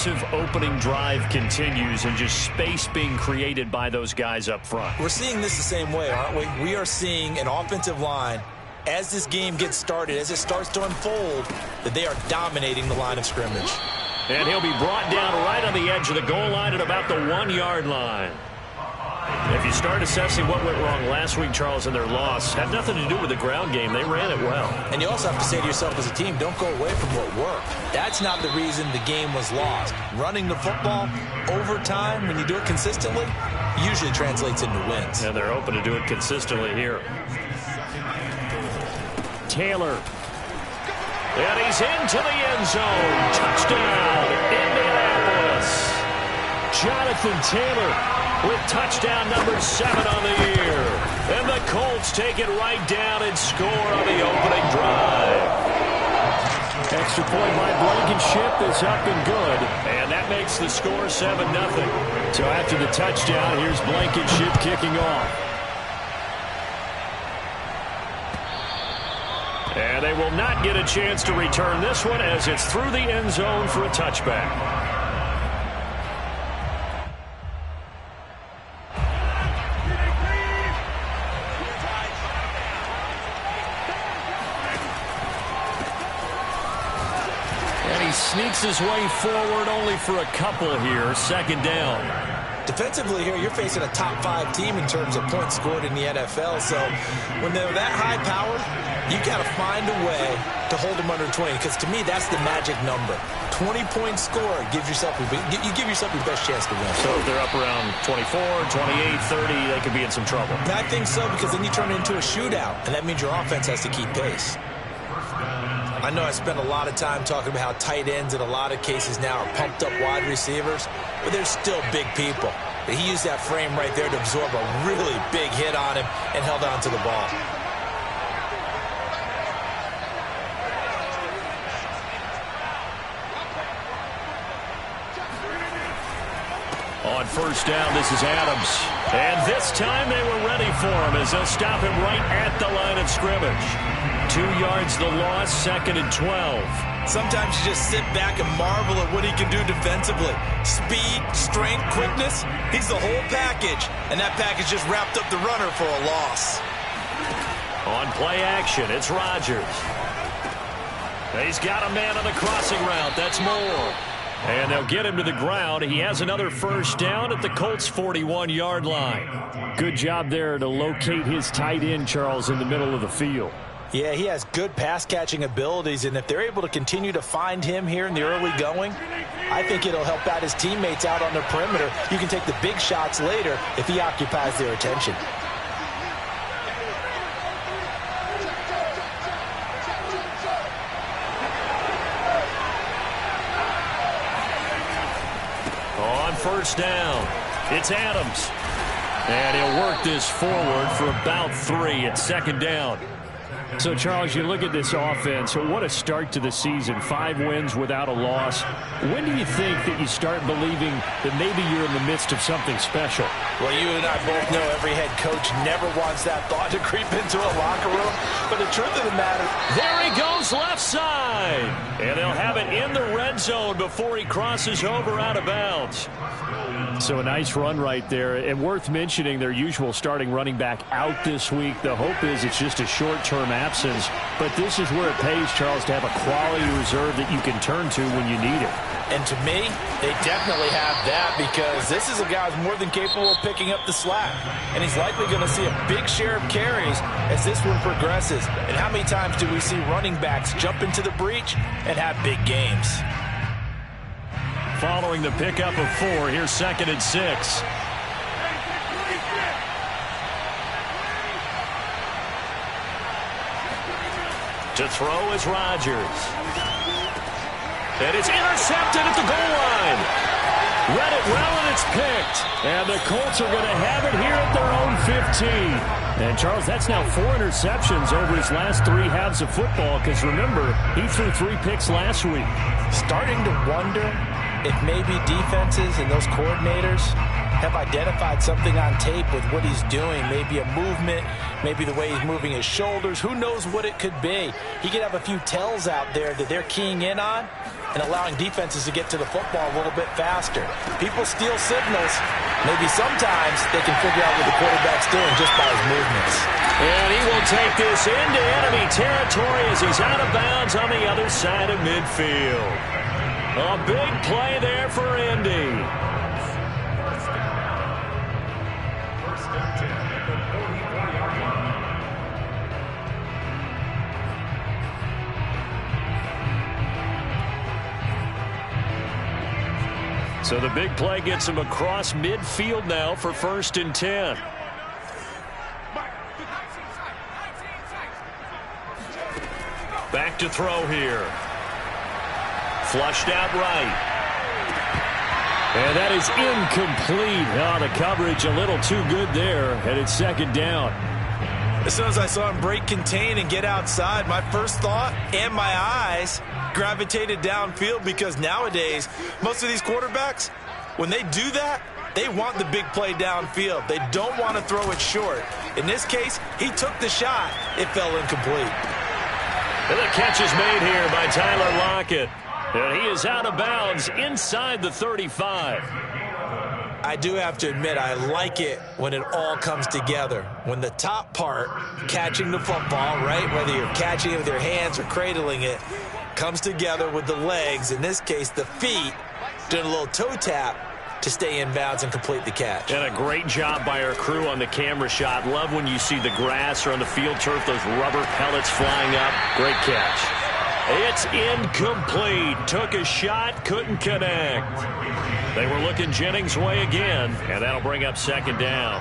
aggressive opening drive continues and just space being created by those guys up front. We're seeing this the same way, aren't we? We are seeing an offensive line, as this game gets started, as it starts to unfold, that they are dominating the line of scrimmage. And he'll be brought down right on the edge of the goal line at about the 1-yard line. If you start assessing what went wrong last week, Charles, in their loss, had nothing to do with the ground game. They ran it well. And you also have to say to yourself as a team, don't go away from what worked. That's not the reason the game was lost. Running the football over time, when you do it consistently, usually translates into wins. And they're open to do it consistently here. Taylor. And he's into the end zone. Touchdown, Indianapolis. Jonathan Taylor with touchdown number 7 on the year. And the Colts take it right down and score on the opening drive. Extra point by Blankenship is up and good. And that makes the score 7-0. So after the touchdown, here's Blankenship kicking off. And they will not get a chance to return this one as it's through the end zone for a touchback. Sneaks his way forward only for a couple here. Second down. Defensively here, you're facing a top 5 team in terms of points scored in the NFL. So when they're that high powered, you got to find a way to hold them under 20. Because to me, that's the magic number. 20 points scored gives yourself you give yourself your best chance to win. So if they're up around 24, 28, 30, they could be in some trouble. And I think so, because then you turn it into a shootout, and that means your offense has to keep pace. I know I spend a lot of time talking about how tight ends in a lot of cases now are pumped up wide receivers, but they're still big people. He used that frame right there to absorb a really big hit on him and held on to the ball. On first down, this is Adams. And this time they were ready for him as they'll stop him right at the line of scrimmage. 2 yards the loss, 2nd and 12. Sometimes you just sit back and marvel at what he can do defensively. Speed, strength, quickness, he's the whole package. And that package just wrapped up the runner for a loss. On play action, it's Rodgers. He's got a man on the crossing route. That's Moore. And they'll get him to the ground. He has another first down at the Colts' 41-yard line. Good job there to locate his tight end, Charles, in the middle of the field. Yeah, he has good pass-catching abilities, and if they're able to continue to find him here in the early going, I think it'll help out his teammates out on the perimeter. You can take the big shots later if he occupies their attention. On first down, it's Adams. And he'll work this forward for about 3 at second down. So, Charles, you look at this offense, what a start to the season. 5 wins without a loss. When do you think that you start believing that maybe you're in the midst of something special? Well, you and I both know every head coach never wants that thought to creep into a locker room. But the truth of the matter, there he goes left side. And they'll have it in the red zone before he crosses over out of bounds. So a nice run right there, and worth mentioning their usual starting running back out this week. The hope is it's just a short-term absence, but this is where it pays, Charles, to have a quality reserve that you can turn to when you need it. And to me, they definitely have that, because this is a guy who's more than capable of picking up the slack, and he's likely going to see a big share of carries as this one progresses. And how many times do we see running backs jump into the breach and have big games? Following the pickup of 4, here's 2nd and 6. To throw is Rodgers. And it's intercepted at the goal line. Read it well, and it's picked. And the Colts are going to have it here at their own 15. And, Charles, that's now 4 interceptions over his last 3 halves of football, because, remember, he threw 3 picks last week. Starting to wonder if maybe defenses and those coordinators have identified something on tape with what he's doing, maybe a movement, maybe the way he's moving his shoulders, who knows what it could be. He could have a few tells out there that they're keying in on and allowing defenses to get to the football a little bit faster. People steal signals. Maybe sometimes they can figure out what the quarterback's doing just by his movements. And he will take this into enemy territory as he's out of bounds on the other side of midfield. A big play there for Indy. So the big play gets him across midfield now for 1st and 10. Back to throw here. Flushed out right. And that is incomplete. Oh, the coverage a little too good there, and it's 2nd down. As soon as I saw him break contain and get outside, my first thought and my eyes gravitated downfield, because nowadays, most of these quarterbacks, when they do that, they want the big play downfield. They don't want to throw it short. In this case, he took the shot. It fell incomplete. And the catch is made here by Tyler Lockett. And he is out of bounds inside the 35. I do have to admit, I like it when it all comes together. When the top part, catching the football, right, whether you're catching it with your hands or cradling it, comes together with the legs, in this case the feet, doing a little toe tap to stay in bounds and complete the catch. And a great job by our crew on the camera shot. Love when you see the grass or on the field turf, those rubber pellets flying up. Great catch. It's incomplete. Took a shot, couldn't connect. They were looking Jennings' way again, and that'll bring up 2nd down.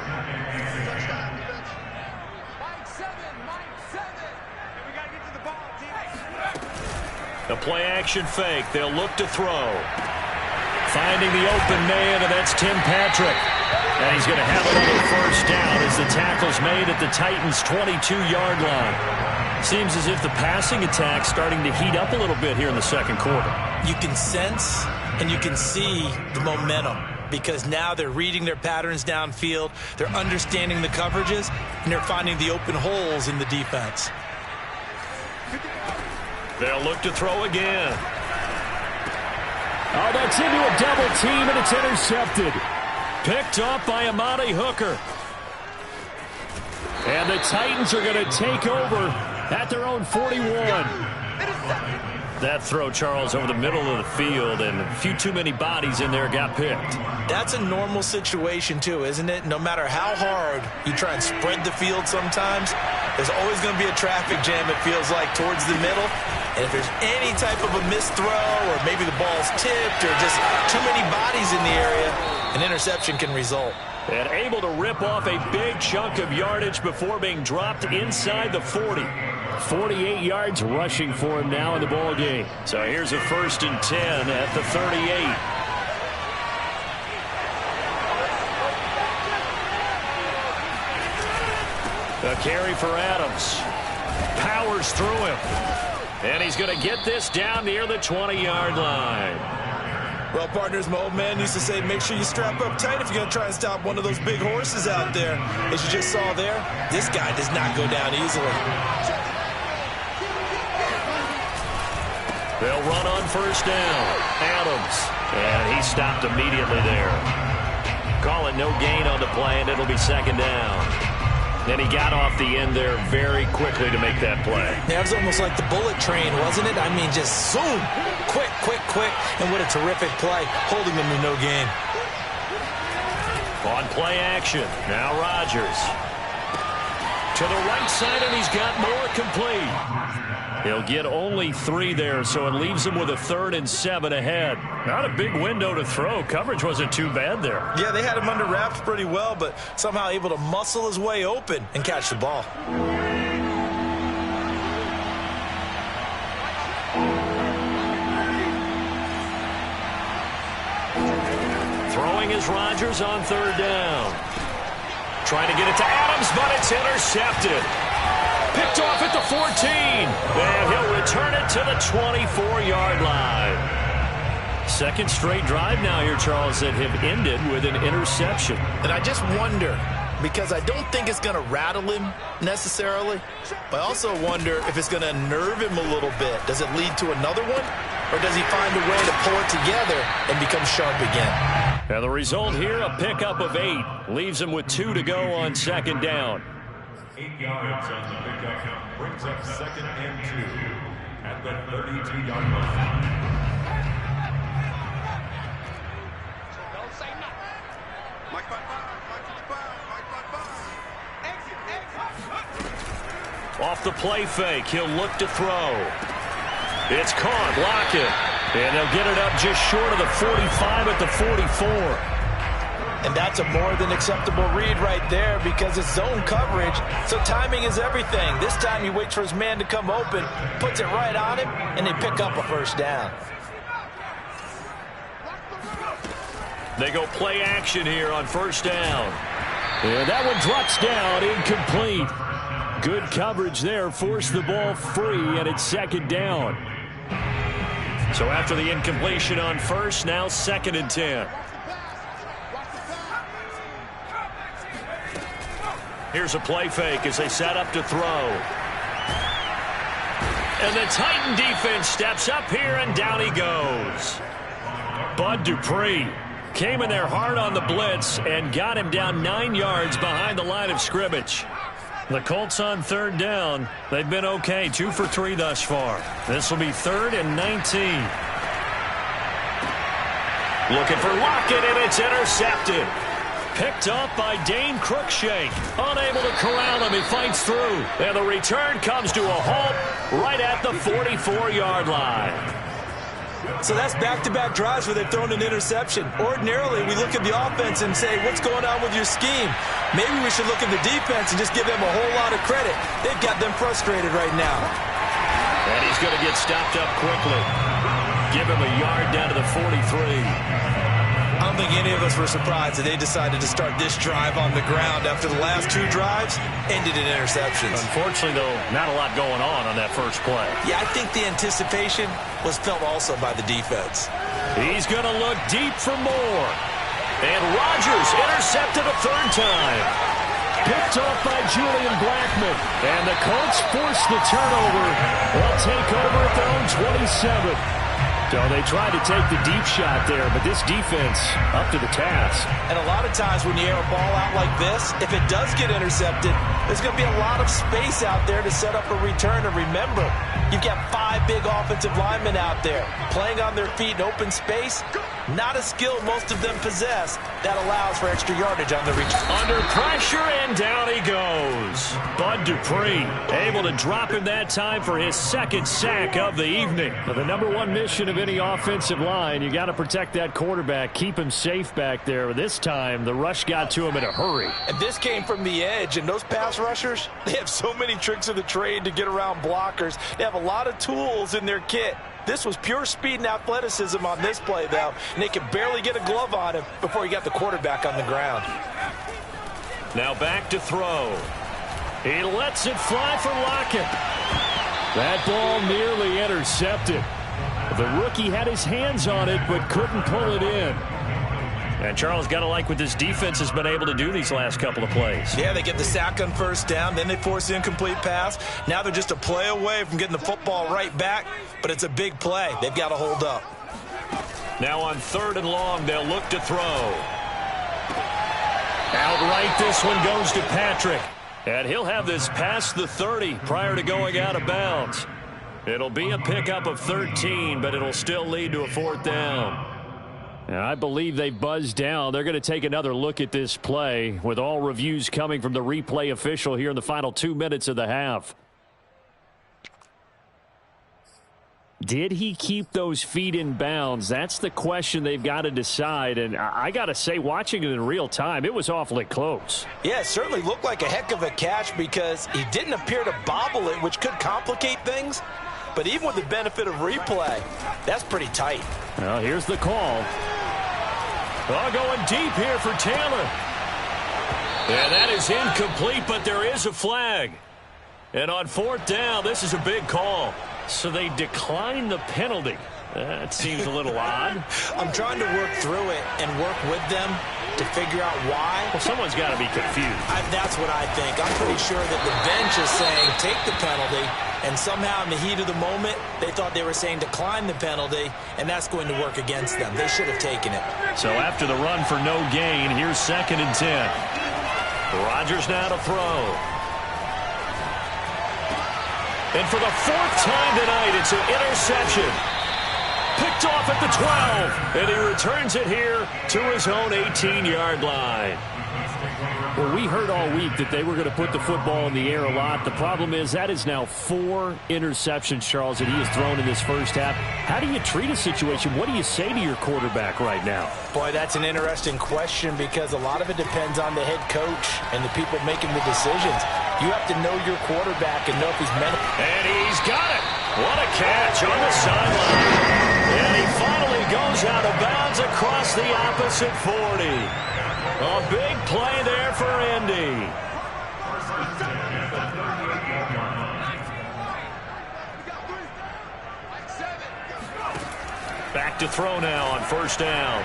The play-action fake. They'll look to throw. Finding the open man, and that's Tim Patrick. And he's going to have another 1st down as the tackle's made at the Titans' 22-yard line. Seems as if the passing attack's starting to heat up a little bit here in the 2nd quarter. You can sense and you can see the momentum, because now they're reading their patterns downfield, they're understanding the coverages, and they're finding the open holes in the defense. They'll look to throw again. Oh, that's into a double team, and it's intercepted. Picked off by Amani Hooker. And the Titans are going to take over at their own 41. That throw, Charles, over the middle of the field, and a few too many bodies in there got picked. That's a normal situation, too, isn't it? No matter how hard you try and spread the field sometimes, there's always going to be a traffic jam, it feels like, towards the middle. And if there's any type of a missed throw, or maybe the ball's tipped, or just too many bodies in the area, an interception can result. And able to rip off a big chunk of yardage before being dropped inside the 40. 48 yards rushing for him now in the ball game. So here's a 1st and 10 at the 38. A carry for Adams. Powers through him. And he's going to get this down near the 20-yard line. Well, partners, my old man used to say, make sure you strap up tight if you're going to try and stop one of those big horses out there. As you just saw there, this guy does not go down easily. They'll run on 1st down. Adams. And he stopped immediately there. Call it no gain on the play, and it'll be 2nd down. And he got off the end there very quickly to make that play. Yeah, it was almost like the bullet train, wasn't it? I mean, just zoom. Quick, quick, quick. And what a terrific play, holding them to no gain. On play action, now Rodgers. To the right side, and he's got more complete. He'll get only 3 there, so it leaves him with a 3rd and 7 ahead. Not a big window to throw. Coverage wasn't too bad there. Yeah, they had him under wraps pretty well, but somehow able to muscle his way open and catch the ball. Throwing is Rodgers on 3rd down. Trying to get it to Adams, but it's intercepted. Picked off at the 14. And he'll return it to the 24-yard line. Second straight drive now here, Charles, that have ended with an interception. And I just wonder, because I don't think it's going to rattle him necessarily, but I also wonder if it's going to nerve him a little bit. Does it lead to another one? Or does he find a way to pull it together and become sharp again? And the result here, a pickup of 8. Leaves him with 2 to go on second down. 8 yards on the pickup. Brings up 2nd and 2 at the 32-yard line. Off the play fake, he'll look to throw. It's caught, Lockett. And they'll get it up just short of the 45 at the 44. And that's a more than acceptable read right there because it's zone coverage, so timing is everything. This time he waits for his man to come open, puts it right on him, and they pick up a first down. They go play action here on first down. And that one drops down, incomplete. Good coverage there, forced the ball free, and it's second down. So after the incompletion on first, now 2nd and 10. Here's a play fake as they set up to throw. And the Titan defense steps up here, and down he goes. Bud Dupree came in there hard on the blitz and got him down 9 yards behind the line of scrimmage. The Colts on third down. They've been okay, 2 for 3 thus far. This will be 3rd and 19. Looking for Lockett, and it's intercepted. Picked up by Dane Cruikshank. Unable to corral him, he fights through. And the return comes to a halt right at the 44-yard line. So that's back-to-back drives where they've thrown an interception. Ordinarily, we look at the offense and say, what's going on with your scheme? Maybe we should look at the defense and just give them a whole lot of credit. They've got them frustrated right now. And he's going to get stopped up quickly. Give him a yard down to the 43. I don't think any of us were surprised that they decided to start this drive on the ground after the last 2 drives ended in interceptions. Unfortunately, though, not a lot going on that first play. Yeah, I think the anticipation was felt also by the defense. He's going to look deep for more. And Rodgers intercepted a 3rd time. Picked off by Julian Blackmon. And the Colts force the turnover. They'll take over at their own 27. So they tried to take the deep shot there, but this defense up to the task. And a lot of times when you air a ball out like this, if it does get intercepted, there's going to be a lot of space out there to set up a return. And remember, you've got 5 big offensive linemen out there playing on their feet in open space. Not a skill most of them possess that allows for extra yardage on the reach. Under pressure, and down he goes. Bud Dupree able to drop him that time for his 2nd sack of the evening. Now, the #1 mission of any offensive line, you got to protect that quarterback, keep him safe back there. This time, the rush got to him in a hurry. And this came from the edge, and those pass rushers, they have so many tricks of the trade to get around blockers. They have a lot of tools in their kit. This was pure speed and athleticism on this play, though, and they could barely get a glove on him before he got the quarterback on the ground. Now back to throw. He lets it fly for Lockett. That ball nearly intercepted. The rookie had his hands on it but couldn't pull it in. And Charles, got to like what this defense has been able to do these last couple of plays. Yeah, they get the sack on first down, then they force the incomplete pass. Now they're just a play away from getting the football right back, but it's a big play. They've got to hold up. Now on 3rd and long, they'll look to throw. Outright, this one goes to Patrick. And he'll have this past the 30 prior to going out of bounds. It'll be a pickup of 13, but it'll still lead to a 4th down. And I believe they buzzed down. They're going to take another look at this play with all reviews coming from the replay official here in the final 2 minutes of the half. Did he keep those feet in bounds? That's the question they've got to decide. And I got to say, watching it in real time, it was awfully close. Yeah, it certainly looked like a heck of a catch because he didn't appear to bobble it, which could complicate things. But even with the benefit of replay, that's pretty tight. Well, here's the call. Oh, going deep here for Taylor. And that is incomplete, but there is a flag. And on 4th down, this is a big call. So they decline the penalty. That seems a little odd. I'm trying to work through it and work with them to figure out why. Well, someone's got to be confused. That's what I think. I'm pretty sure that the bench is saying take the penalty, and somehow in the heat of the moment, they thought they were saying decline the penalty, and that's going to work against them. They should have taken it. So after the run for no gain, here's 2nd and 10. Rodgers now to throw. And for the 4th time tonight, it's an interception. Picked off at the 12, and he returns it here to his own 18-yard line. Well, we heard all week that they were going to put the football in the air a lot. The problem is that is now 4 interceptions, Charles, that he has thrown in this first half. How do you treat a situation? What do you say to your quarterback right now? Boy, that's an interesting question because a lot of it depends on the head coach and the people making the decisions. You have to know your quarterback and know if he's meant. And he's got it. What a catch on the sideline. And he finally goes out of bounds across the opposite 40. A big play there for Indy. Back to throw now on 1st down.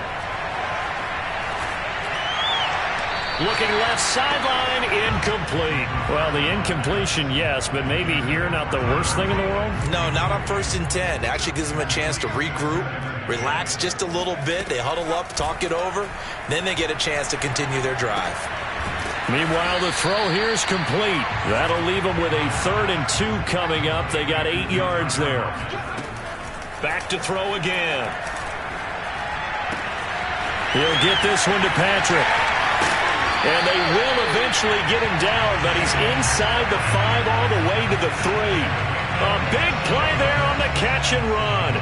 Looking left sideline, incomplete. Well, the incompletion, yes, but maybe here not the worst thing in the world? No, not on 1st and 10. It actually gives them a chance to regroup, relax just a little bit. They huddle up, talk it over. Then they get a chance to continue their drive. Meanwhile, the throw here is complete. That'll leave them with a 3rd and 2 coming up. They got 8 yards there. Back to throw again. He'll get this one to Patrick. And they will eventually get him down, but he's inside the 5 all the way to the 3. A big play there on the catch and run.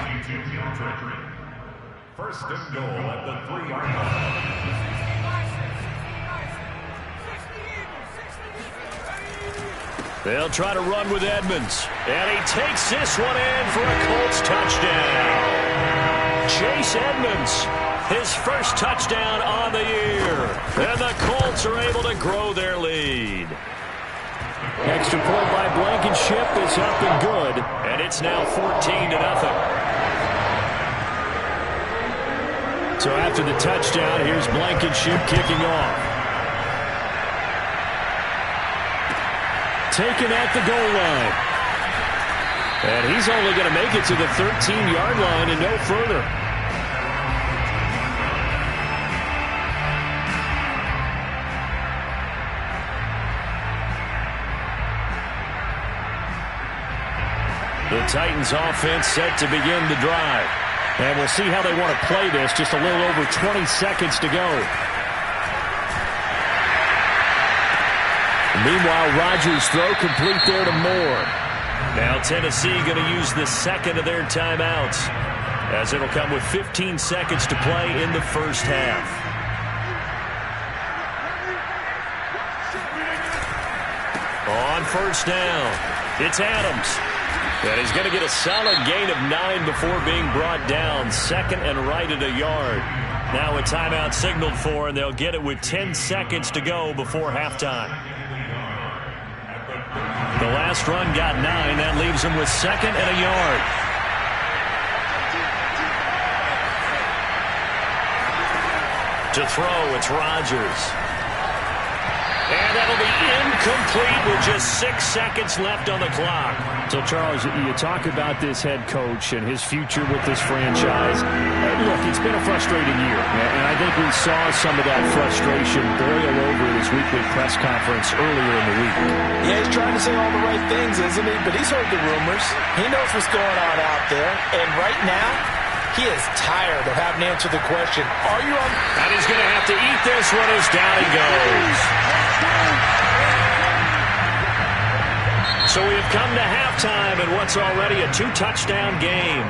1st and goal at the 3-yard line. They'll try to run with Edmonds. And he takes this one in for a Colts touchdown. Chase Edmonds, his first touchdown on the year. And the Colts are able to grow their lead. Extra point by Blankenship is up and good. And it's now 14-0. So after the touchdown, here's Blankenship kicking off. Taken at the goal line. And he's only going to make it to the 13-yard line and no further. The Titans offense set to begin the drive. And we'll see how they want to play this. Just a little over 20 seconds to go. Meanwhile, Rodgers' throw complete there to Moore. Now Tennessee going to use the 2nd of their timeouts, as it'll come with 15 seconds to play in the first half. On 1st down, it's Adams. And he's going to get a solid gain of 9 before being brought down. 2nd and right at a yard. Now a timeout signaled for, and they'll get it with 10 seconds to go before halftime. The last run got 9. That leaves him with 2nd and a yard. To throw, it's Rodgers. And that'll be incomplete with just 6 seconds left on the clock. So, Charles, you talk about this head coach and his future with this franchise. Look, it's been a frustrating year, and I think we saw some of that frustration boil over his weekly press conference earlier in the week. Yeah, he's trying to say all the right things, isn't he? But he's heard the rumors. He knows what's going on out there. And right now, he is tired of having to answer the question, are you on? And he's going to have to eat this one as down he goes. So we have come to halftime in what's already a 2-touchdown game.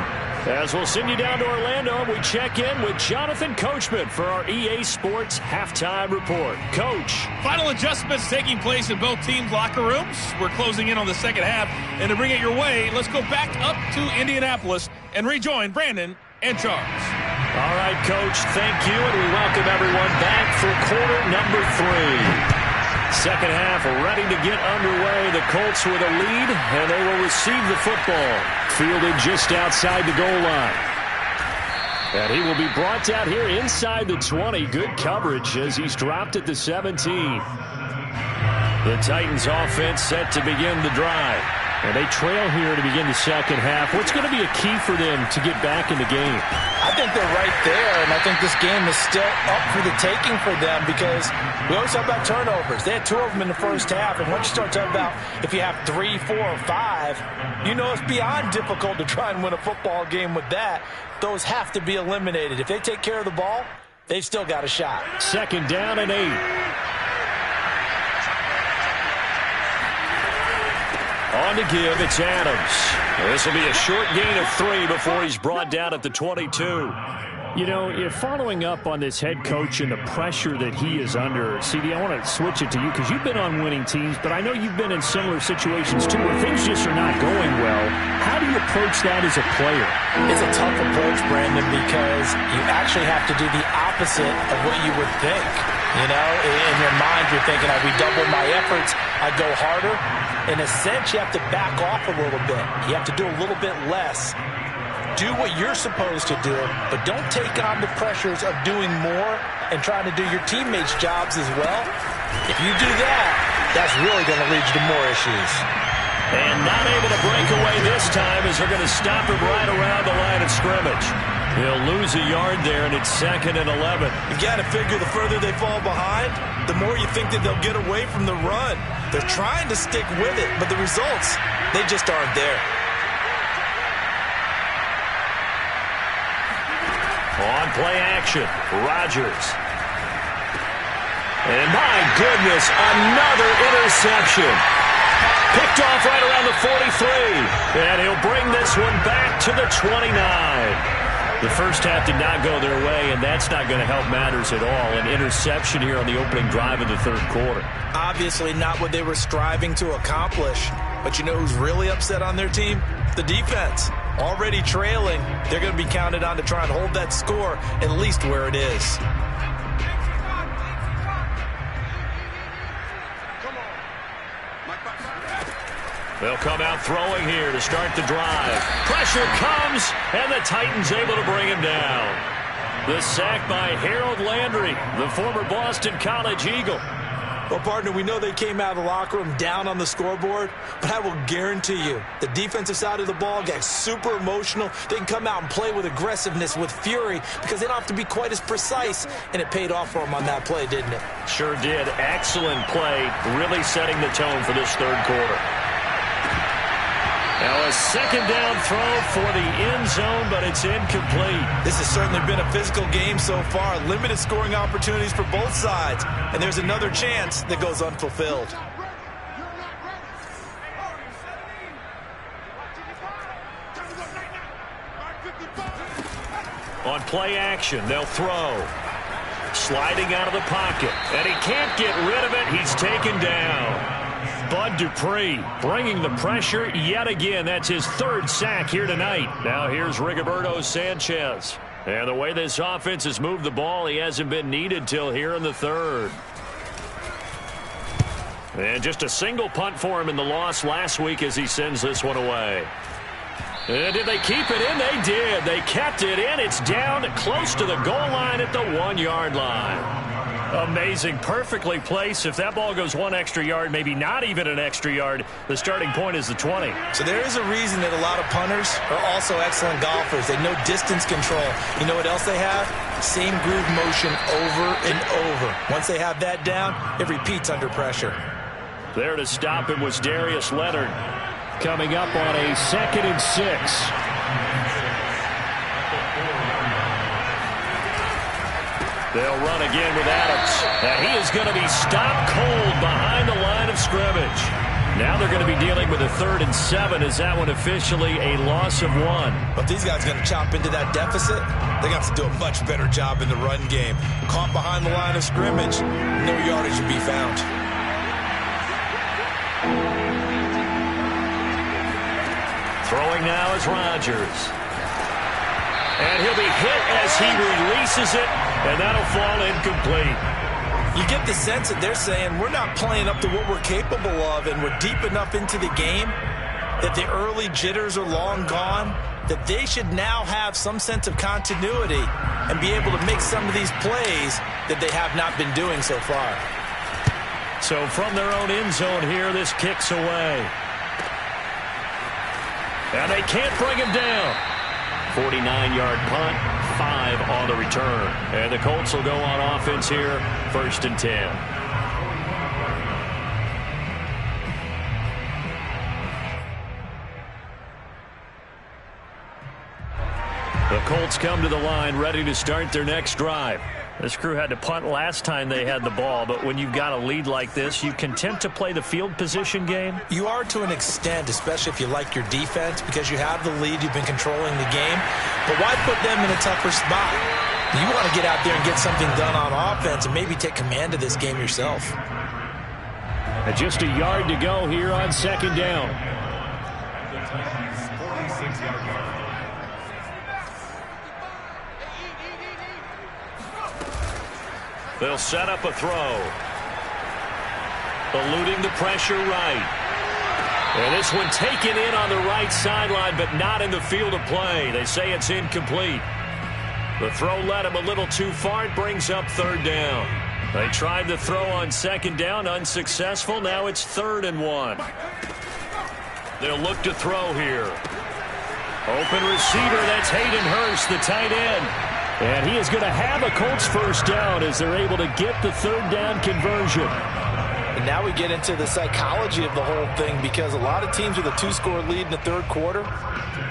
As we'll send you down to Orlando, we check in with Jonathan Coachman for our EA Sports Halftime Report. Coach. Final adjustments taking place in both teams' locker rooms. We're closing in on the second half. And to bring it your way, let's go back up to Indianapolis and rejoin Brandon and Charles. All right, Coach, thank you, and we welcome everyone back for quarter number 3. Second half ready to get underway. The Colts with a lead, and they will receive the football. Fielded just outside the goal line. And he will be brought down here inside the 20. Good coverage as he's dropped at the 17. The Titans offense set to begin the drive. And they trail here to begin the second half. What's going to be a key for them to get back in the game? I think they're right there, and I think this game is still up for the taking for them because we always talk about turnovers. They had 2 of them in the first half, and once you start talking about if you have 3, 4, or 5, you know it's beyond difficult to try and win a football game with that. Those have to be eliminated. If they take care of the ball, they've still got a shot. Second down and 8. On to give, it's Adams. This will be a short gain of 3 before he's brought down at the 22. You know, following up on this head coach and the pressure that he is under, CD, I want to switch it to you because you've been on winning teams, but I know you've been in similar situations too where things just are not going well. How do you approach that as a player? It's a tough approach, Brandon, because you actually have to do the opposite of what you would think. You know, in your mind, you're thinking, I redouble my efforts, I go harder. In a sense, you have to back off a little bit. You have to do a little bit less. Do what you're supposed to do, but don't take on the pressures of doing more and trying to do your teammates' jobs as well. If you do that, that's really going to lead you to more issues. And not able to break away this time as they're going to stop him right around the line of scrimmage. He'll lose a yard there, and it's 2nd and 11. You got to figure the further they fall behind, the more you think that they'll get away from the run. They're trying to stick with it, but the results, they just aren't there. On play action, Rodgers. And my goodness, another interception. Picked off right around the 43. And he'll bring this one back to the 29. The first half did not go their way, and that's not going to help matters at all. An interception here on the opening drive of the third quarter. Obviously not what they were striving to accomplish. But you know who's really upset on their team? The defense. Already trailing, they're going to be counted on to try and hold that score at least where it is. They'll come out throwing here to start the drive. Pressure comes, and the Titans able to bring him down. The sack by Harold Landry, the former Boston College Eagle. Well, partner, we know they came out of the locker room down on the scoreboard, but I will guarantee you the defensive side of the ball got super emotional. They can come out and play with aggressiveness, with fury, because they don't have to be quite as precise, and it paid off for them on that play, didn't it? Sure did. Excellent play, really setting the tone for this third quarter. Now a second down throw for the end zone, but it's incomplete. This has certainly been a physical game so far. Limited scoring opportunities for both sides. And there's another chance that goes unfulfilled. On play action, they'll throw. Sliding out of the pocket. And he can't get rid of it. He's taken down. Bud Dupree bringing the pressure yet again. That's his 3rd sack here tonight. Now here's Rigoberto Sanchez. And the way this offense has moved the ball, he hasn't been needed till here in the 3rd. And just a single punt for him in the loss last week as he sends this one away. And did they keep it in? They did. They kept it in. It's down close to the goal line at the 1-yard line. Amazing. Perfectly placed. If that ball goes 1 extra yard, maybe not even an extra yard, the starting point is the 20. So there is a reason that a lot of punters are also excellent golfers. They know distance control. You know what else they have? Same groove motion over and over. Once they have that down, it repeats under pressure. There to stop him was Darius Leonard. Coming up on a 2nd and 6. They'll run again with Adams. And he is going to be stopped cold behind the line of scrimmage. Now they're going to be dealing with a 3rd and 7. Is that one officially a loss of 1? But if these guys are going to chop into that deficit, they're going to have to do a much better job in the run game. Caught behind the line of scrimmage, no yardage to be found. Throwing now is Rodgers. And he'll be hit as he releases it, and that'll fall incomplete. You get the sense that they're saying we're not playing up to what we're capable of, and we're deep enough into the game that the early jitters are long gone. that they should now have some sense of continuity and be able to make some of these plays that they have not been doing so far. So from their own end zone here, this kicks away. And they can't bring him down. 49-yard punt, 5 on the return. And the Colts will go on offense here, 1st and 10. The Colts come to the line ready to start their next drive. This crew had to punt last time they had the ball, but when you've got a lead like this, you content to play the field position game? You are to an extent, especially if you like your defense, because you have the lead, you've been controlling the game. But why put them in a tougher spot? You want to get out there and get something done on offense and maybe take command of this game yourself. And just a yard to go here on 2nd down. They'll set up a throw. Eluding the pressure right. And this one taken in on the right sideline, but not in the field of play. They say it's incomplete. The throw led him a little too far. It brings up 3rd down. They tried the throw on 2nd down, unsuccessful. Now it's 3rd and 1. They'll look to throw here. Open receiver, that's Hayden Hurst, the tight end. And he is going to have a Colts 1st down as they're able to get the 3rd down conversion. And now we get into the psychology of the whole thing, because a lot of teams with a 2-score lead in the 3rd quarter,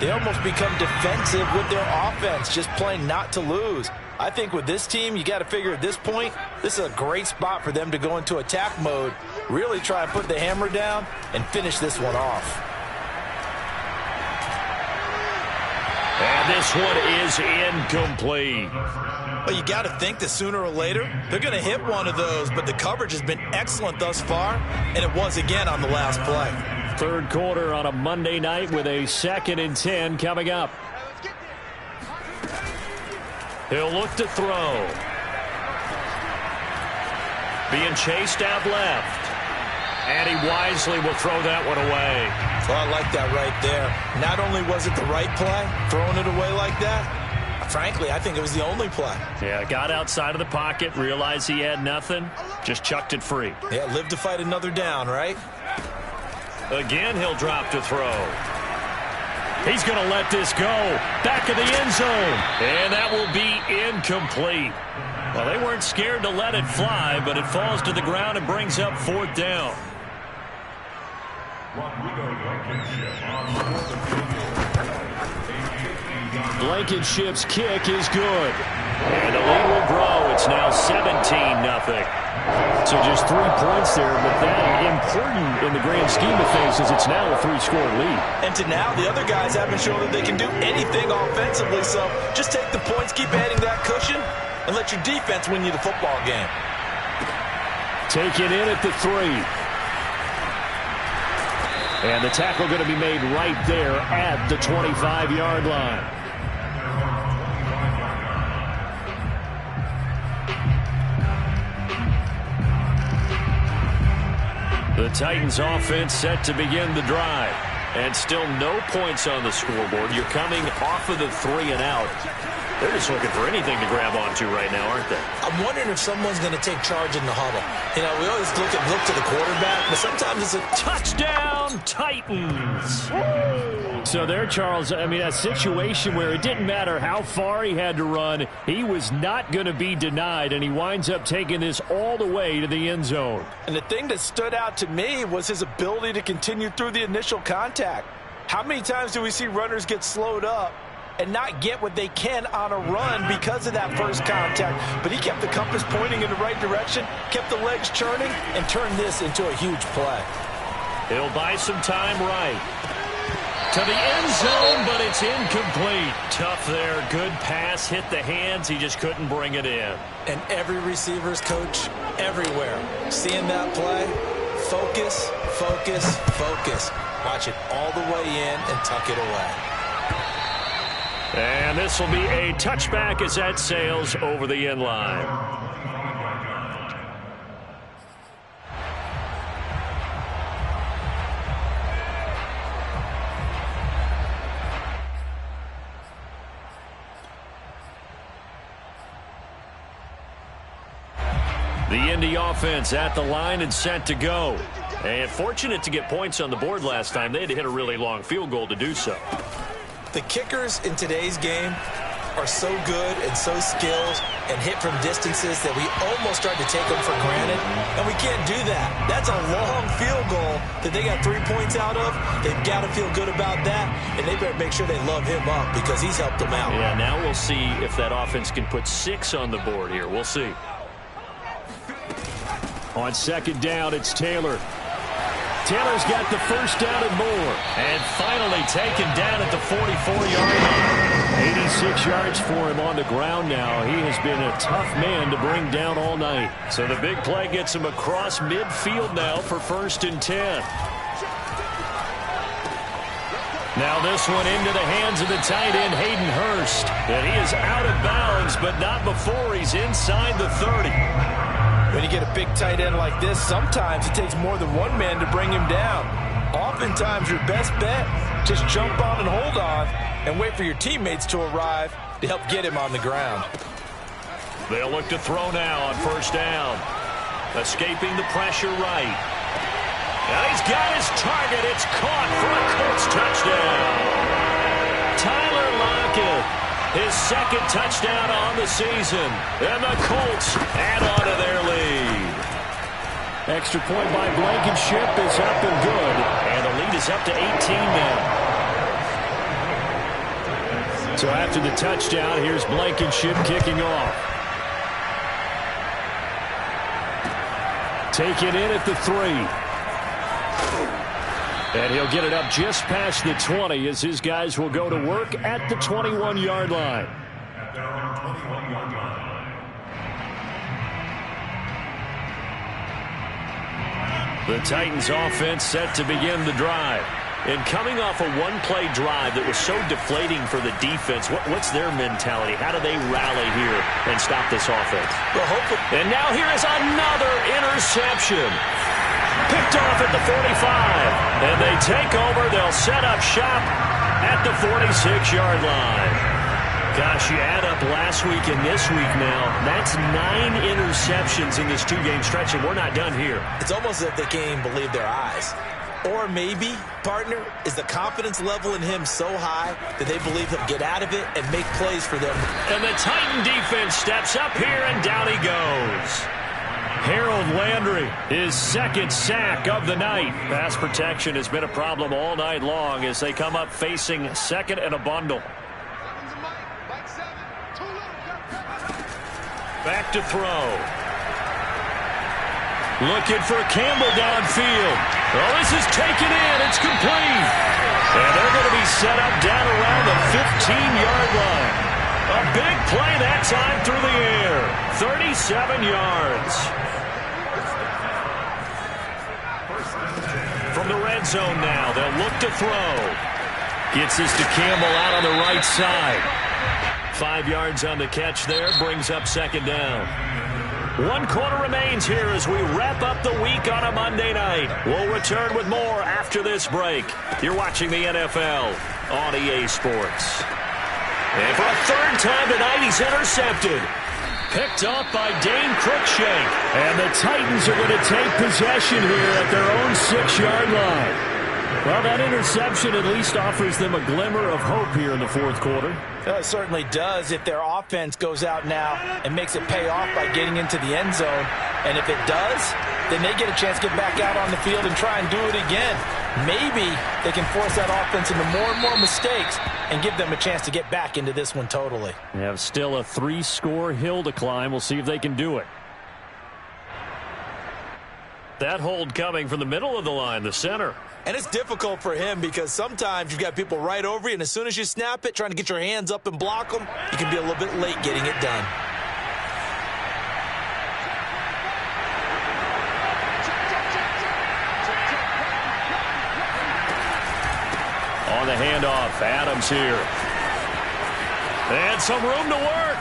they almost become defensive with their offense, just playing not to lose. I think with this team, you got to figure at this point, this is a great spot for them to go into attack mode, really try and put the hammer down and finish this one off. And this one is incomplete. Well, you got to think that sooner or later, they're going to hit one of those, but the coverage has been excellent thus far, and it was again on the last play. 3rd quarter on a Monday night with a 2nd and 10 coming up. He'll look to throw. Being chased out left. And he wisely will throw that one away. Well, I like that right there. Not only was it the right play, throwing it away like that, frankly, I think it was the only play. Yeah, got outside of the pocket, realized he had nothing, just chucked it free. Yeah, live to fight another down, right? Again, he'll drop to throw. He's going to let this go. Back of the end zone. And that will be incomplete. Well, they weren't scared to let it fly, but it falls to the ground and brings up 4th down. Blankenship's kick is good. And the lead will grow. It's now 17-0. So just 3 points there, but that important in the grand scheme of things is it's now a 3-score lead. And to now, the other guys haven't shown that they can do anything offensively, so just take the points, keep adding that cushion, and let your defense win you the football game. Taken in at the 3. And the tackle going to be made right there at the 25-yard line. The Titans offense set to begin the drive. And still no points on the scoreboard. You're coming off of the 3 and out. They're just looking for anything to grab onto right now, aren't they? I'm wondering if someone's going to take charge in the huddle. You know, we always look to the quarterback, but sometimes it's a touchdown Titans. So there, Charles, I mean, a situation where it didn't matter how far he had to run, he was not going to be denied, and he winds up taking this all the way to the end zone. And the thing that stood out to me was his ability to continue through the initial contact. How many times do we see runners get slowed up and not get what they can on a run because of that first contact? But he kept the compass pointing in the right direction, kept the legs churning, and turned this into a huge play. He'll buy some time right. To the end zone, but it's incomplete. Tough there. Good pass. Hit the hands. He just couldn't bring it in. And every receiver's coach everywhere, seeing that play, focus, focus, focus. Watch it all the way in and tuck it away. And this will be a touchback as that sails over the end line. The Indy offense at the line and set to go. And fortunate to get points on the board last time. They had to hit a really long field goal to do so. The kickers in today's game are so good and so skilled and hit from distances that we almost start to take them for granted. And we can't do that. That's a long field goal that they got 3 points out of. They've got to feel good about that, and they better make sure they love him up because he's helped them out. Yeah, now we'll see if that offense can put 6 on the board here. We'll see. On second down, it's Taylor. Taylor's got the first down and more. And finally taken down at the 44-yard line. 86 yards for him on the ground now. He has been a tough man to bring down all night. So the big play gets him across midfield now for 1st and 10. Now this one into the hands of the tight end, Hayden Hurst. And he is out of bounds, but not before he's inside the 30. When you get a big tight end like this, sometimes it takes more than one man to bring him down. Oftentimes, your best bet, just jump on and hold on and wait for your teammates to arrive to help get him on the ground. They'll look to throw now on 1st down. Escaping the pressure right. And he's got his target. It's caught for a Colts touchdown. Tyler Lockett. His 2nd touchdown on the season. And the Colts add on to their lead. Extra point by Blankenship is up and good. And the lead is up to 18 now. So after the touchdown, here's Blankenship kicking off. Taken in at the 3. And he'll get it up just past the 20 as his guys will go to work at the 21-yard line. At their own 21-yard line. The Titans offense set to begin the drive. And coming off a one-play drive that was so deflating for the defense, what's their mentality? How do they rally here and stop this offense? Well, hopefully. And now here is another interception. Picked off at the 45. And they take over. They'll set up shop at the 46-yard line. Gosh, you add up last week and this week now. That's 9 interceptions in this 2-game stretch, and we're not done here. It's almost as if they can't even believe their eyes. Or maybe, partner, is the confidence level in him so high that they believe he'll get out of it and make plays for them. And the Titan defense steps up here, and down he goes. Harold Landry, his 2nd sack of the night. Pass protection has been a problem all night long as they come up facing 2nd and a bundle. Back to throw. Looking for Campbell downfield. Oh, this is taken in. It's complete. And they're going to be set up down around the 15-yard line. A big play that time through the air. 37 yards. From the red zone now, they'll look to throw. Gets this to Campbell out on the right side. 5 yards on the catch there, brings up 2nd down. 1 quarter remains here as we wrap up the week on a Monday night. We'll return with more after this break. You're watching the NFL on EA Sports. And for a 3rd time tonight, he's intercepted. Picked up by Dane Cruikshank. And the Titans are going to take possession here at their own 6-yard line. Well, that interception at least offers them a glimmer of hope here in the 4th quarter. It certainly does if their offense goes out now and makes it pay off by getting into the end zone. And if it does, then they get a chance to get back out on the field and try and do it again. Maybe they can force that offense into more and more mistakes and give them a chance to get back into this one totally. They have still a 3-score hill to climb. We'll see if they can do it. That hold coming from the middle of the line, the center. And it's difficult for him because sometimes you've got people right over you, and as soon as you snap it, trying to get your hands up and block them, you can be a little bit late getting it done. On the handoff, Adams here. And some room to work.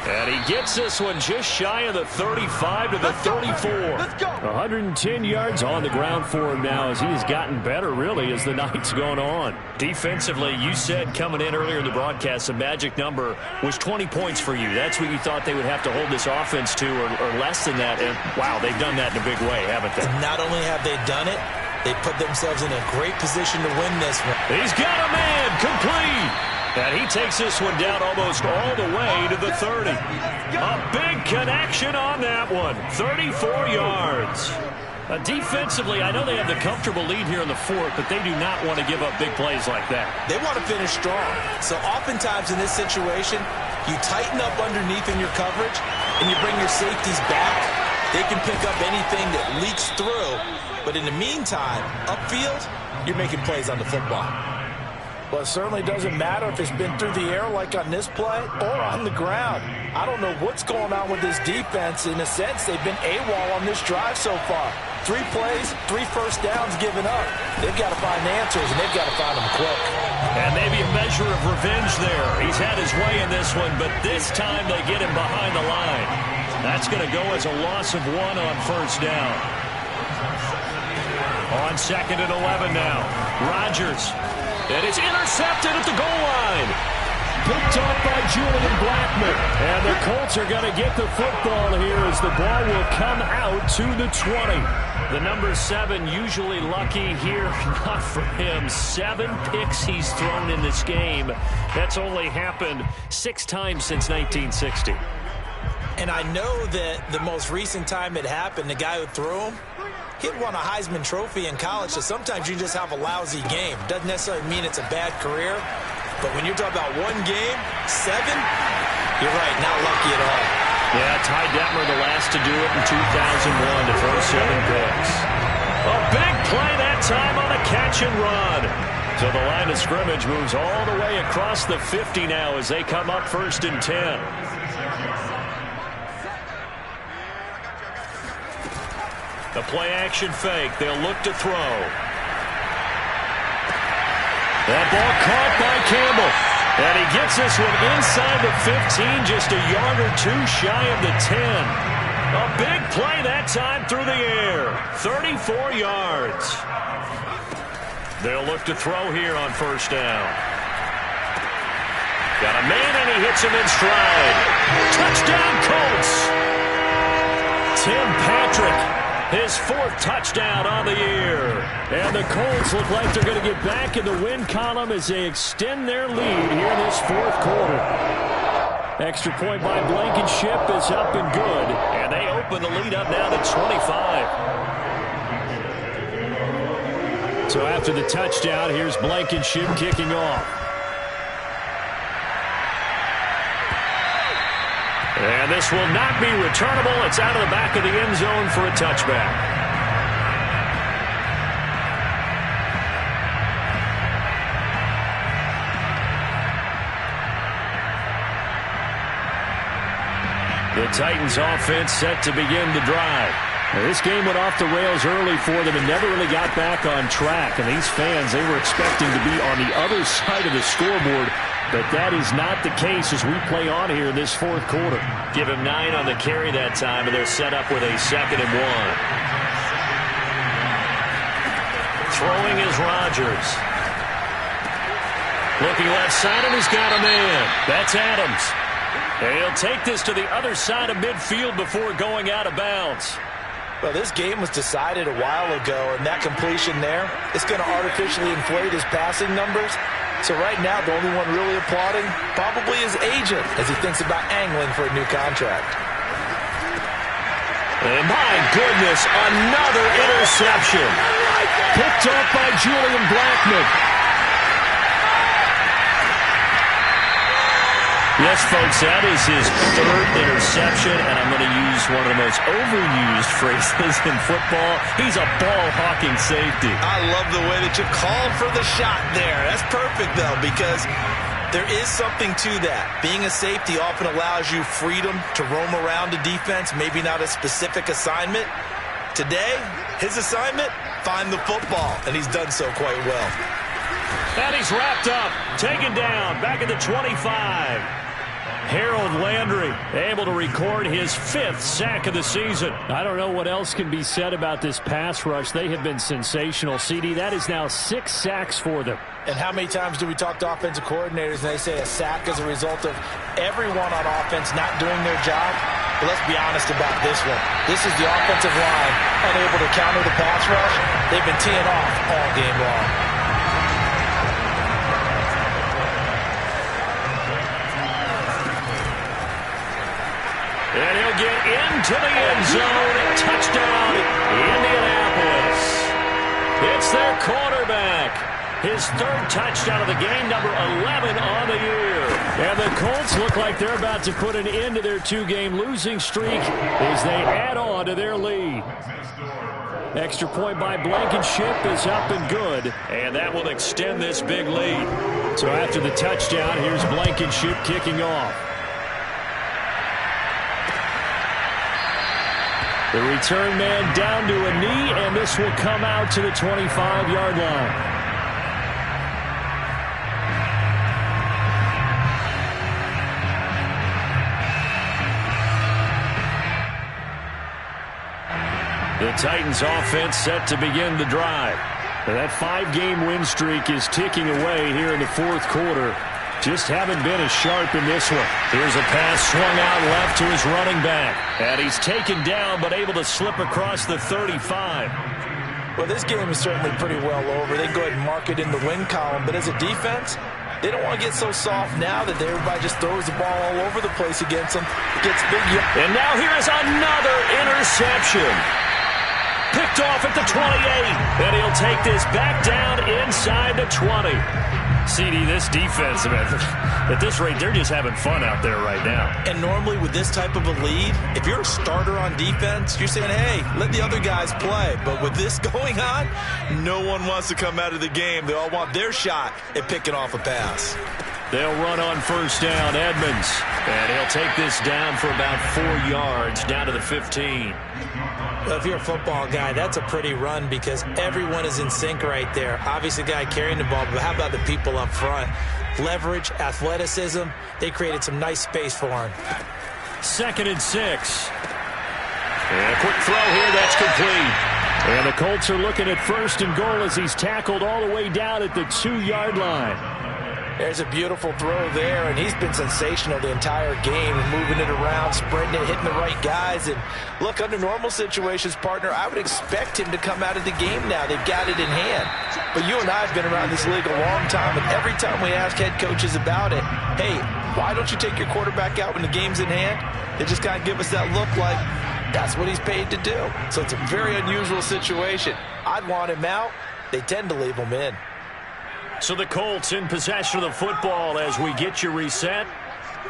And he gets this one just shy of the 35 to the 34. 110 yards on the ground for him now as he has gotten better, really, as the night's gone on. Defensively, you said coming in earlier in the broadcast, the magic number was 20 points for you. That's what you thought they would have to hold this offense to, or less than that. And, wow, they've done that in a big way, haven't they? And not only have they done it, they put themselves in a great position to win this one. He's got a man complete. And he takes this one down almost all the way to the 30. A big connection on that one. 34 yards. Defensively, I know they have the comfortable lead here in the fourth, but they do not want to give up big plays like that. They want to finish strong. So oftentimes in this situation, you tighten up underneath in your coverage, and you bring your safeties back. They can pick up anything that leaks through. But in the meantime, upfield, you're making plays on the football. Well, it certainly doesn't matter if it's been through the air like on this play or on the ground. I don't know what's going on with this defense. In a sense, they've been AWOL on this drive so far. 3 plays, 3 first downs given up. They've got to find answers, and they've got to find them quick. And maybe a measure of revenge there. He's had his way in this one, but this time they get him behind the line. That's going to go as a loss of 1 on first down. On 2nd and 11 now. Rodgers. And it's intercepted at the goal line. Picked up by Julian Blackmon. And the Colts are going to get the football here as the ball will come out to the 20. The number 7 usually lucky here. Not for him. 7 picks he's thrown in this game. That's only happened 6 times since 1960. And I know that the most recent time it happened, the guy who threw him, he won a Heisman Trophy in college, so sometimes you just have a lousy game. Doesn't necessarily mean it's a bad career, but when you're talking about 1 game, 7, you're right, not lucky at all. Yeah, Ty Detmer the last to do it in 2001 to throw 7 picks. A big play that time on a catch and run. So the line of scrimmage moves all the way across the 50 now as they come up 1st and 10. The play-action fake. They'll look to throw. That ball caught by Campbell. And he gets this one inside the 15, just a yard or 2 shy of the 10. A big play that time through the air. 34 yards. They'll look to throw here on first down. Got a man, and he hits him in stride. Touchdown, Colts. Tim Patrick. His 4th touchdown on the year. And the Colts look like they're going to get back in the win column as they extend their lead here in this 4th quarter. Extra point by Blankenship is up and good. And they open the lead up now to 25. So after the touchdown, here's Blankenship kicking off. And this will not be returnable. It's out of the back of the end zone for a touchback. The Titans offense set to begin the drive. Now, this game went off the rails early for them and never really got back on track. And these fans, they were expecting to be on the other side of the scoreboard. But that is not the case as we play on here in this 4th quarter. Give him 9 on the carry that time, and they're set up with a 2nd and 1. Throwing is Rodgers. Looking left side, and he's got a man. That's Adams. And he'll take this to the other side of midfield before going out of bounds. Well, this game was decided a while ago, and that completion there, it's going to artificially inflate his passing numbers. So right now, the only one really applauding probably his agent as he thinks about angling for a new contract. And my goodness, another interception. Picked up by Julian Blackmon. Yes, folks, that is his 3rd interception, and I'm going to use one of the most overused phrases in football. He's a ball-hawking safety. I love the way that you called for the shot there. That's perfect, though, because there is something to that. Being a safety often allows you freedom to roam around the defense, maybe not a specific assignment. Today, his assignment, find the football, and he's done so quite well. And he's wrapped up, taken down, back at the 25. Harold Landry able to record his 5th sack of the season. I don't know what else can be said about this pass rush. They have been sensational. CD, that is now 6 sacks for them. And how many times do we talk to offensive coordinators and they say a sack is a result of everyone on offense not doing their job? But let's be honest about this one. This is the offensive line unable to counter the pass rush. They've been teeing off all game long. And he'll get into the end zone. Touchdown, Indianapolis. It's their quarterback. His 3rd touchdown of the game, number 11 on the year. And the Colts look like they're about to put an end to their 2-game losing streak as they add on to their lead. Extra point by Blankenship is up and good. And that will extend this big lead. So after the touchdown, here's Blankenship kicking off. The return man down to a knee, and this will come out to the 25-yard line. The Titans offense set to begin the drive. That 5-game win streak is ticking away here in the 4th quarter. Just haven't been as sharp in this one. Here's a pass swung out left to his running back. And he's taken down but able to slip across the 35. Well, this game is certainly pretty well over. They go ahead and mark it in the win column. But as a defense, they don't want to get so soft now that everybody just throws the ball all over the place against them. It gets big. And now here's another interception. Picked off at the 28. And he'll take this back down inside the 20. CD, this defense, at this rate, they're just having fun out there right now. And normally with this type of a lead, if you're a starter on defense, you're saying, hey, let the other guys play. But with this going on, no one wants to come out of the game. They all want their shot at picking off a pass. They'll run on first down, Edmonds. And he'll take this down for about 4 yards, down to the 15. Well, if you're a football guy, that's a pretty run because everyone is in sync right there. Obviously, the guy carrying the ball, but how about the people up front? Leverage, athleticism, they created some nice space for him. 2nd and 6. And a quick throw here, that's complete. And the Colts are looking at 1st and goal as he's tackled all the way down at the 2-yard line. There's a beautiful throw there, and he's been sensational the entire game, moving it around, spreading it, hitting the right guys. And look, under normal situations, partner, I would expect him to come out of the game now. They've got it in hand. But you and I have been around this league a long time, and every time we ask head coaches about it, hey, why don't you take your quarterback out when the game's in hand? They just kind of give us that look like that's what he's paid to do. So it's a very unusual situation. I'd want him out. They tend to leave him in. So the Colts in possession of the football as we get you reset.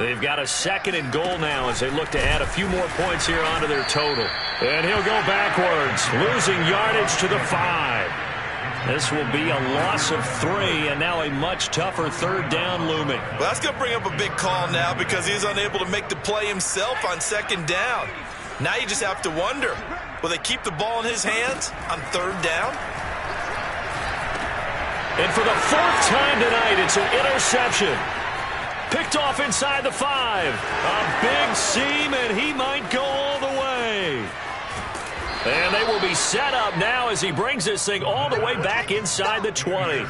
They've got a 2nd and goal now as they look to add a few more points here onto their total. And he'll go backwards, losing yardage to the 5. This will be a loss of 3, and now a much tougher 3rd down looming. Well, that's going to bring up a big call now because he's unable to make the play himself on 2nd down. Now you just have to wonder, will they keep the ball in his hands on 3rd down? And for the 4th time tonight, it's an interception. Picked off inside the 5. A big seam, and he might go all the way. And they will be set up now as he brings this thing all the way back inside the 20.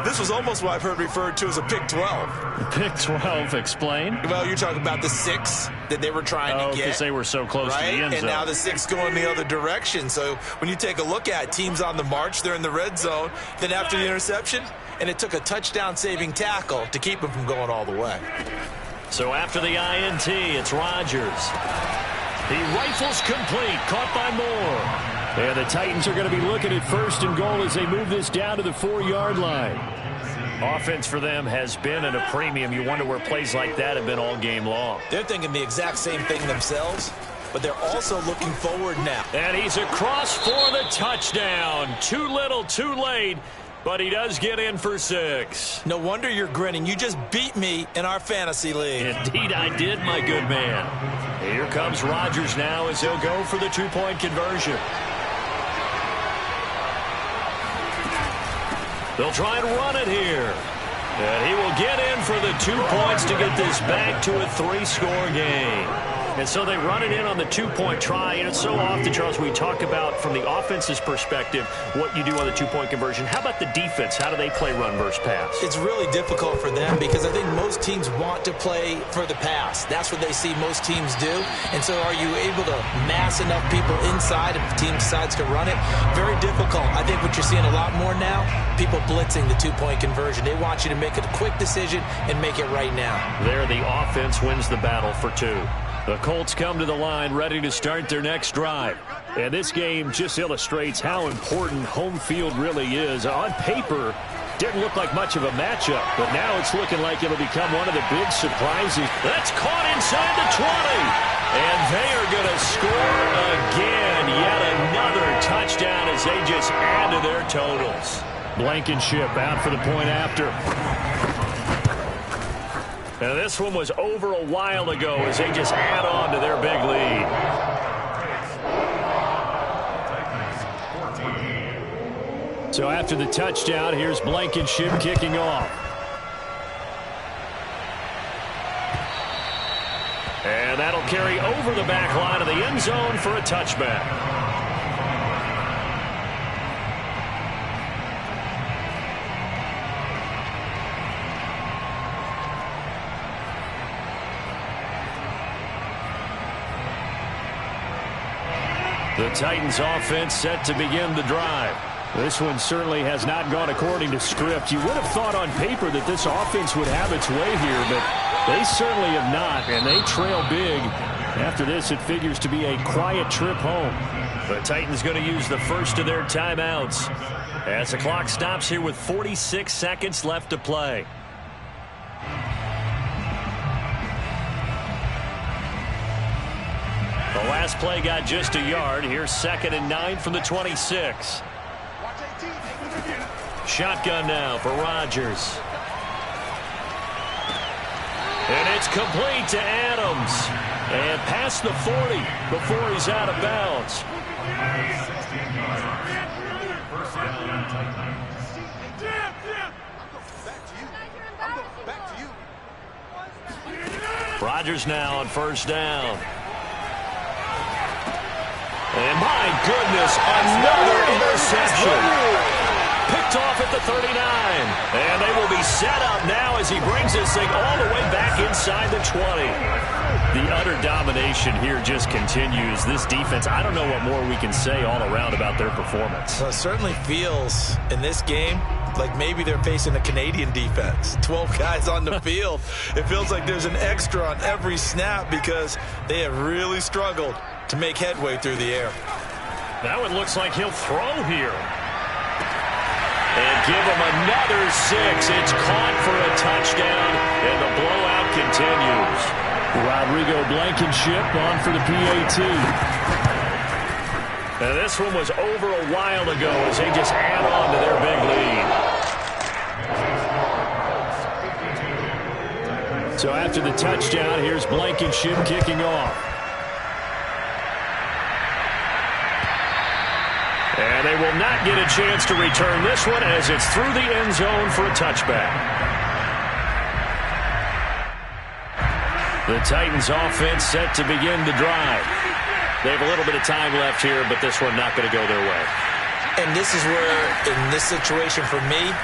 This was almost what I've heard referred to as a pick 12. Pick 12, explain? Well, you're talking about the 6 that they were trying to get. Because they were so close to the end zone. And now the 6 going the other direction. So when you take a look at teams on the march, they're in the red zone. Then after the interception, and it took a touchdown-saving tackle to keep him from going all the way. So after the INT, it's Rodgers. He rifles complete, caught by Moore. And the Titans are going to be looking at 1st and goal as they move this down to the 4-yard line. Offense for them has been at a premium. You wonder where plays like that have been all game long. They're thinking the exact same thing themselves, but they're also looking forward now. And he's across for the touchdown. Too little, too late, but he does get in for 6. No wonder you're grinning. You just beat me in our fantasy league. Indeed I did, my good man. Here comes Rodgers now as he'll go for the 2-point conversion. They'll try and run it here. And he will get in for the 2 points to get this back to a 3-score game. And so they run it in on the 2-point try. And it's so often, Charles, we talk about from the offense's perspective what you do on the 2-point conversion. How about the defense? How do they play run versus pass? It's really difficult for them because I think most teams want to play for the pass. That's what they see most teams do. And so are you able to mass enough people inside if the team decides to run it? Very difficult. I think what you're seeing a lot more now, people blitzing the 2-point conversion. They want you to make a quick decision and make it right now. There, the offense wins the battle for 2. The Colts come to the line ready to start their next drive. And this game just illustrates how important home field really is. On paper, didn't look like much of a matchup, but now it's looking like it'll become one of the big surprises. That's caught inside the 20. And they are going to score again. Yet another touchdown as they just add to their totals. Blankenship out for the point after. And this one was over a while ago as they just add on to their big lead. So after the touchdown, here's Blankenship kicking off. And that'll carry over the back line of the end zone for a touchback. The Titans offense set to begin the drive. This one certainly has not gone according to script. You would have thought on paper that this offense would have its way here, but they certainly have not, and they trail big. After this, it figures to be a quiet trip home. The Titans going to use the first of their timeouts as the clock stops here with 46 seconds left to play. The last play got just a yard. Here's 2nd and 9 from the 26. Shotgun now for Rodgers. And it's complete to Adams. And past the 40 before he's out of bounds. Rodgers now on first down. And my goodness, another interception. Picked off at the 39. And they will be set up now as he brings this thing all the way back inside the 20. The utter domination here just continues. This defense, I don't know what more we can say all around about their performance. Well, it certainly feels in this game like maybe they're facing a Canadian defense. 12 guys on the field. It feels like there's an extra on every snap because they have really struggled to make headway through the air. That one looks like he'll throw here. And give him another 6. It's caught for a touchdown, and the blowout continues. Rodrigo Blankenship on for the PAT. And this one was over a while ago as they just add on to their big lead. So after the touchdown, here's Blankenship kicking off. And they will not get a chance to return this one as it's through the end zone for a touchback. The Titans offense set to begin the drive. They have a little bit of time left here, but this one not going to go their way. And this is where, in this situation for me,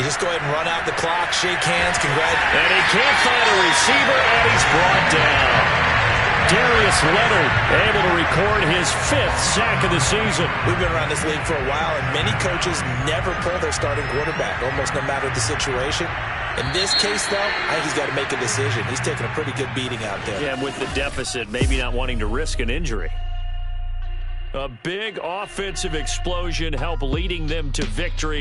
you just go ahead and run out the clock, shake hands, congratulations. And he can't find a receiver, and he's brought down. Darius Leonard able to record his 5th sack of the season. We've been around this league for a while, and many coaches never pull their starting quarterback, almost no matter the situation. In this case, though, I think he's got to make a decision. He's taking a pretty good beating out there. Yeah, and with the deficit, maybe not wanting to risk an injury. A big offensive explosion helped leading them to victory.